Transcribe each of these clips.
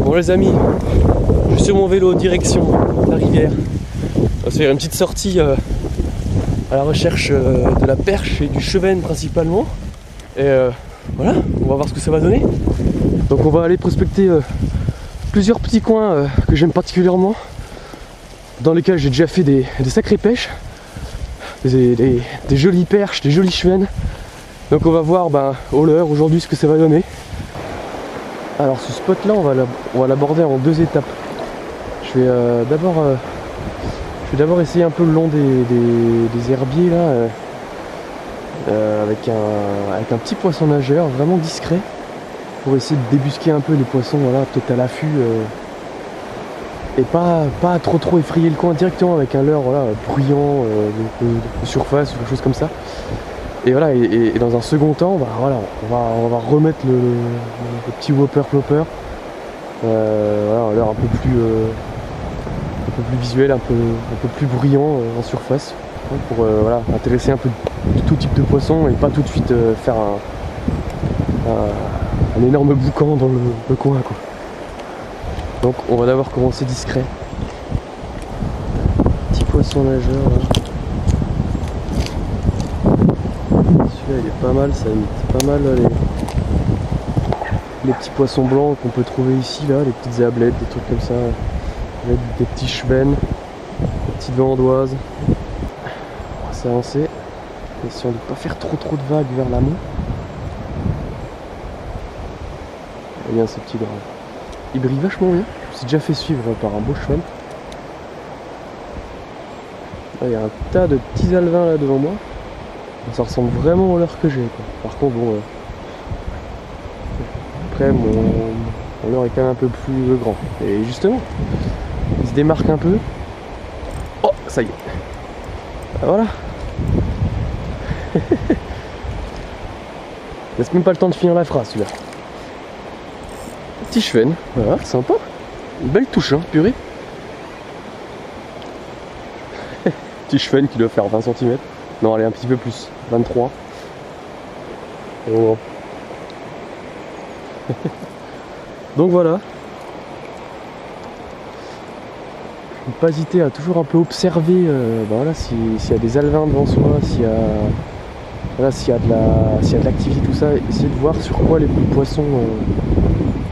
Bon les amis, je suis sur mon vélo direction la rivière. On va se faire une petite sortie à la recherche de la perche et du chevenne principalement. Et voilà, on va voir ce que ça va donner. Donc on va aller prospecter plusieurs petits coins que j'aime particulièrement, dans lesquels j'ai déjà fait des sacrées pêches, des jolies perches, des jolies chevennes. Donc on va voir au leurre aujourd'hui ce que ça va donner. Alors ce spot là on va l'aborder en deux étapes. Je vais d'abord essayer un peu le long des herbiers là, avec un petit poisson nageur vraiment discret, pour essayer de débusquer un peu les poissons, voilà, peut-être à l'affût, et pas trop effrayer le coin directement avec un leurre, voilà, bruyant de surface ou quelque chose comme ça. Et voilà, et dans un second temps, on va remettre le petit whopper plopper, voilà, un leurre un peu plus visuel, un peu plus bruyant en surface, pour voilà, intéresser un peu tout type de poisson et pas tout de suite faire un énorme boucan dans le coin, quoi. Donc on va d'abord commencer discret. Petit poisson nageur là. Celui-là il est pas mal, ça imite pas mal les petits poissons blancs qu'on peut trouver ici là, les petites ablettes, des trucs comme ça, avec des petits chevennes, des petites vandoises. On va s'avancer, essayant de ne pas faire trop de vagues vers l'amont. Et bien ce petit drap. Il brille vachement bien, je me suis déjà fait suivre par un beau cheval. Il y a un tas de petits alevins là devant moi. Ça ressemble vraiment au leurre que j'ai, quoi. Par contre bon, après mon leurre est quand même un peu plus grand. Et justement, il se démarque un peu. Oh, ça y est. Voilà. Laisse même pas le temps de finir la phrase celui-là. Petit chevenne, voilà, sympa. Une belle touche, hein, purée. Petit chevenne qui doit faire 20 cm. Non, allez, un petit peu plus, 23. Et bon. Donc voilà. Ne pas hésiter à toujours un peu observer voilà, s'il y a des alevins devant soi, s'il y a de l'activité, tout ça, essayer de voir sur quoi les poissons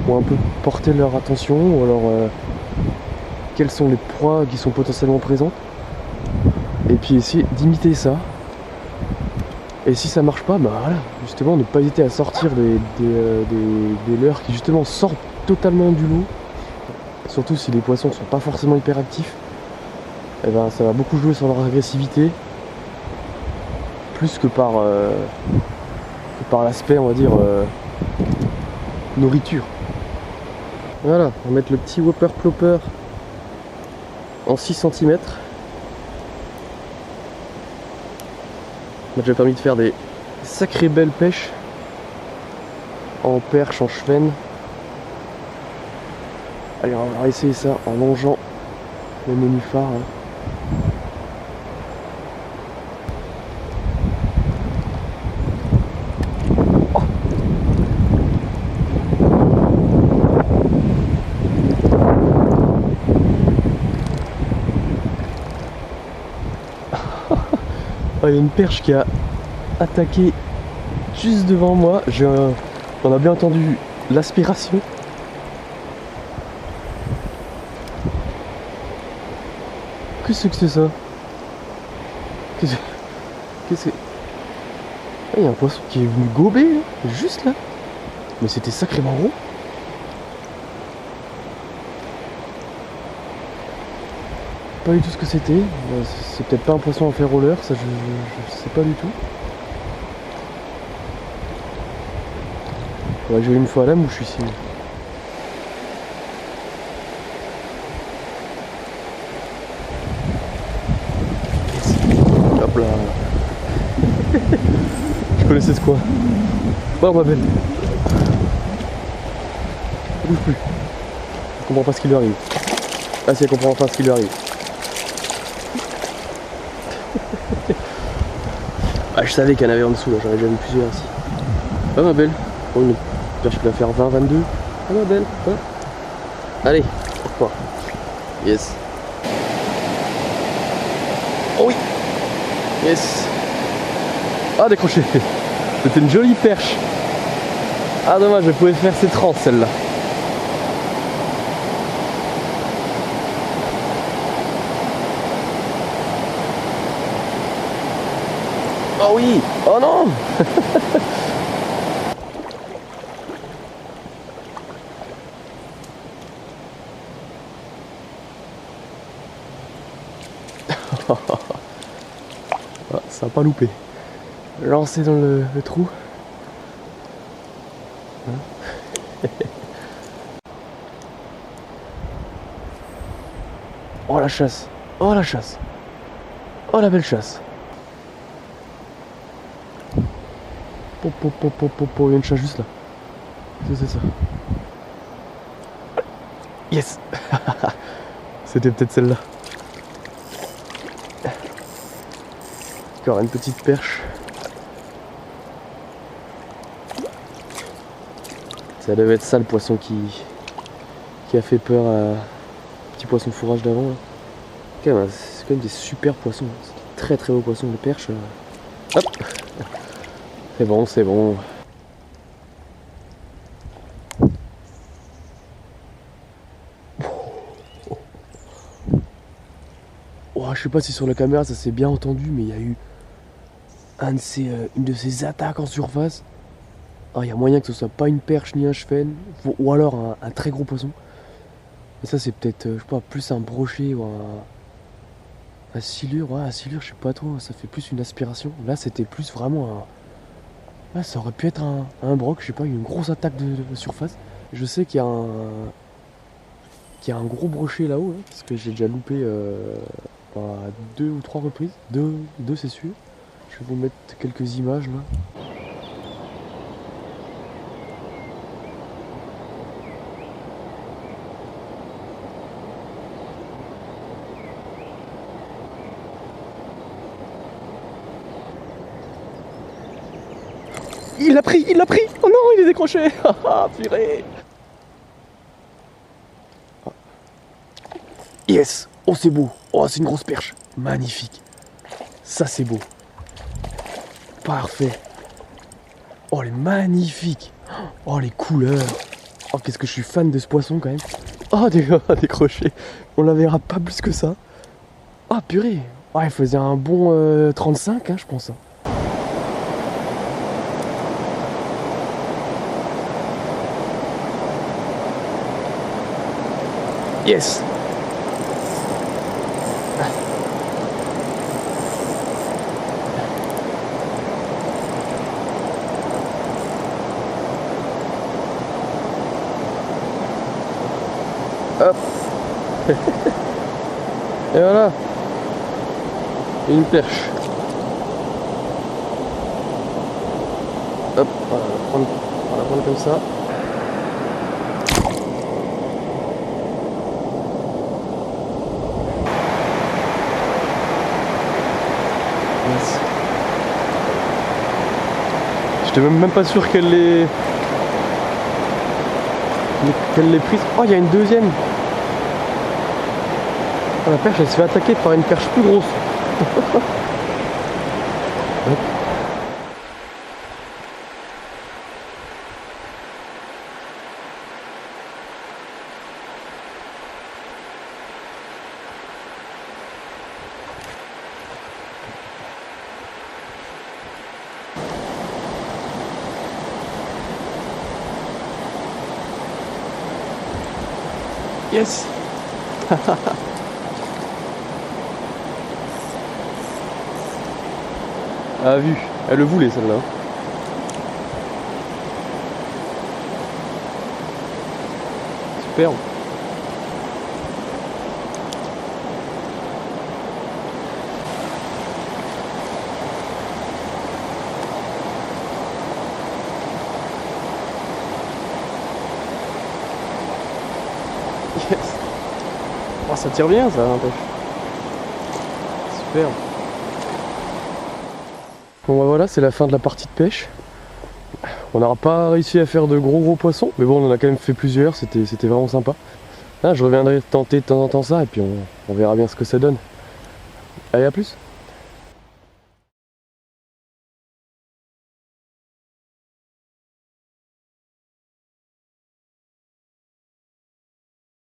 ont un peu porté leur attention, ou alors quelles sont les proies qui sont potentiellement présentes, et puis essayer d'imiter ça. Et si ça marche pas, voilà, justement ne pas hésiter à sortir des leurres qui justement sortent totalement du lot, surtout si les poissons sont pas forcément hyper actifs. Et ça va beaucoup jouer sur leur agressivité, plus que par l'aspect, on va dire, nourriture. Voilà, on va mettre le petit whopper plopper en 6 cm. Ça m'a déjà permis de faire des sacrées belles pêches en perche, en chevenne. Allez, on va essayer ça en longeant le nénuphar. Hein. Il y a une perche qui a attaqué juste devant moi. On a bien entendu l'aspiration. Qu'est-ce que c'est ça? Qu'est-ce que... Il y a un poisson qui est venu gober là, juste là. Mais c'était sacrément gros. Pas du tout ce que c'était. C'est peut-être pas un poisson à faire au leurre, ça je sais pas du tout. Ouais, j'ai eu une fois à la mouche ici. Hop là. Je connaissais ce coin. Oh ma belle. Elle bouge plus. Je comprends pas ce qui lui arrive. Ah si, elle comprend pas ce qui lui arrive. Ah, je savais qu'il y en avait en dessous là, j'en avais déjà vu plusieurs ici. Ah ma belle. Oh, une perche qui va faire 20-22. Ah ma belle. Ah. Allez, pourquoi? Yes. Oh oui. Yes. Ah, décroché. C'était une jolie perche. Ah, dommage, je pouvais faire ses 30 celle-là. Oh oui. Oh non. Ah, ça n'a pas loupé. Lancé dans le trou. Hein. Oh la chasse. Oh la chasse. Oh la belle chasse. Il y a une chasse juste là. C'est ça. Yes. C'était peut-être celle-là. Encore une petite perche. Ça devait être ça le poisson qui a fait peur à petit poisson fourrage d'avant. C'est quand même des super poissons. C'est très très beau poisson de perche. Hop. C'est bon, c'est bon. Oh, je sais pas si sur la caméra ça s'est bien entendu, mais il y a eu une de ces attaques en surface. Ah, il y a moyen que ce soit pas une perche ni un chevenne, ou alors un très gros poisson. Mais ça c'est peut-être, je sais pas, plus un brochet ou un silure. Ouais, un silure, je sais pas trop, ça fait plus une aspiration. Là c'était plus vraiment un... Ouais, ça aurait pu être un broc, je sais pas, une grosse attaque de surface. Je sais qu'il y a un gros brochet là-haut, hein, parce que j'ai déjà loupé à 2 ou 3 reprises. Deux c'est sûr. Je vais vous mettre quelques images là. Il l'a pris. Oh non, il est décroché. Ah, purée. Yes. Oh, c'est beau. Oh, c'est une grosse perche. Magnifique. Ça, c'est beau. Parfait. Oh, elle est magnifique. Oh, les couleurs. Oh, qu'est-ce que je suis fan de ce poisson quand même. Oh, décroché. On la verra pas plus que ça. Ah, purée. Oh, il faisait un bon 35, hein, je pense. Yes. Hop. Et voilà. Une perche. Hop, on va la prendre comme ça. Yes. J'étais même pas sûr qu'elle l'ait prise. Oh, il y a une deuxième. Oh, la perche elle se fait attaquer par une perche plus grosse. Yes. Ah, vu, elle le voulait celle-là. Super. Yes. Oh, ça tire bien ça, n'empêche. Super. Bon bah voilà, c'est la fin de la partie de pêche. On n'aura pas réussi à faire de gros poissons, mais bon, on en a quand même fait plusieurs, c'était vraiment sympa. je reviendrai tenter de temps en temps ça et puis on verra bien ce que ça donne. Allez, à plus.